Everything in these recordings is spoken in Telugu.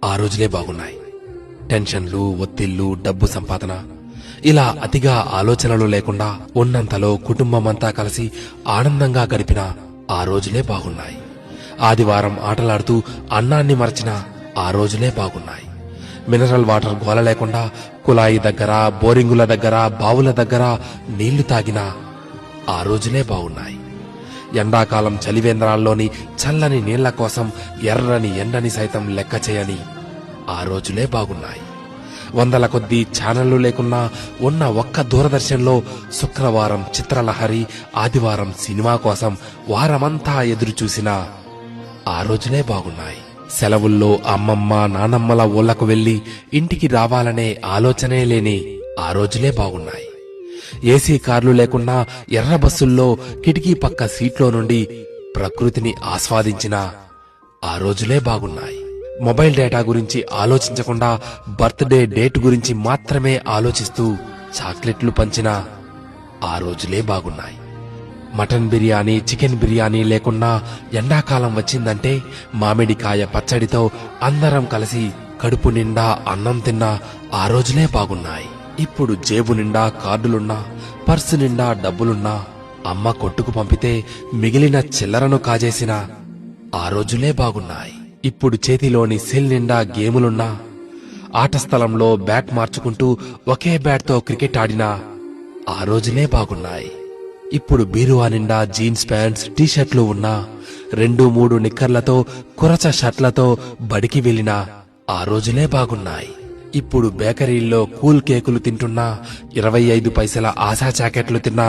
ఆ రోజులే బాగున్నాయి. టెన్షన్లు, ఒత్తిళ్లు, డబ్బు సంపాదన ఇలా అతిగా ఆలోచనలు లేకుండా ఉన్నంతలో కుటుంబమంతా కలిసి ఆనందంగా గడిపిన ఆ రోజులే బాగున్నాయి. ఆదివారం ఆటలాడుతూ అన్నాన్ని మరచిన ఆ రోజులే బాగున్నాయి. మినరల్ వాటర్ గోల లేకుండా కుళాయి దగ్గర, బోరింగుల దగ్గర, బావుల దగ్గర నీళ్లు తాగిన ఆ రోజులే బాగున్నాయి. ఎండాకాలం చలివేంద్రాల్లోని చల్లని నీళ్ల కోసం ఎర్రని ఎండని సైతం లెక్క చేయని ఆ రోజులే బాగున్నాయి. వందల కొద్దీ ఛానళ్లు లేకున్నా ఉన్న ఒక్క దూరదర్శన్లో శుక్రవారం చిత్రలహరి, ఆదివారం సినిమా కోసం వారమంతా ఎదురు చూసిన ఆ రోజులే బాగున్నాయి. సెలవుల్లో అమ్మమ్మ, నానమ్మల ఊళ్లకు వెళ్లి ఇంటికి రావాలనే ఆలోచనే లేని ఆ రోజులే బాగున్నాయి. ఏసీ కార్లు లేకున్నా ఎర్ర బస్సుల్లో కిటికీ పక్క సీట్లో నుండి ప్రకృతిని ఆస్వాదించిన ఆ రోజులే బాగున్నాయి. మొబైల్ డేటా గురించి ఆలోచించకుండా బర్త్డే డేట్ గురించి మాత్రమే ఆలోచిస్తూ చాక్లెట్లు పంచిన ఆ రోజులే బాగున్నాయి. మటన్ బిర్యానీ, చికెన్ బిర్యానీ లేకున్నా ఎండాకాలం వచ్చిందంటే మామిడికాయ పచ్చడితో అందరం కలిసి కడుపు నిండా అన్నం తిన్న ఆ రోజులే బాగున్నాయి. ఇప్పుడు జేబు నిండా కార్డులున్నా, పర్సు నిండా డబ్బులున్నా అమ్మ కొట్టుకు పంపితే మిగిలిన చిల్లరను కాజేసిన ఆ రోజులే బాగున్నాయి. ఇప్పుడు చేతిలోని సెల్ నిండా గేములున్నా, ఆట స్థలంలో బ్యాట్ మార్చుకుంటూ ఒకే బ్యాట్తో క్రికెట్ ఆడిన ఆ రోజులే బాగున్నాయి. ఇప్పుడు బీరువా నిండా జీన్స్ ప్యాంట్స్, టీషర్ట్లు ఉన్నా 2-3 నిక్కర్లతో, కురచ షర్ట్లతో బడికి వెళ్లిన ఆ రోజులే బాగున్నాయి. ఇప్పుడు బేకరీల్లో కూల్ కేకులు తింటున్నా, 25 పైసల ఆశా జాకెట్లు తిన్నా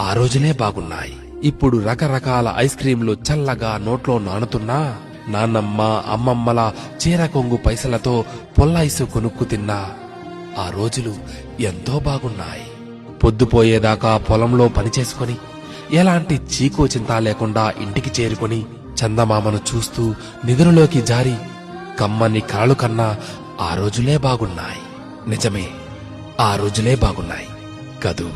ఆ రోజులే బాగున్నాయి. ఇప్పుడు రకరకాల ఐస్ క్రీంలు చల్లగా నోట్లో నానుతున్నా, నాన్నమ్మ, అమ్మమ్మల చీర కొంగు పైసలతో పొల్లాయిసు కొనుక్కు తిన్నా ఆ రోజులు ఎంతో బాగున్నాయి. పొద్దుపోయేదాకా పొలంలో పనిచేసుకుని ఎలాంటి చీకు చింత లేకుండా ఇంటికి చేరుకుని చందమామను చూస్తూ నిద్రలోకి జారి కమ్మని కలలు కన్నా ఆ రోజులే బాగున్నాయి. నిజమే, ఆ రోజులే బాగున్నాయి కదూ.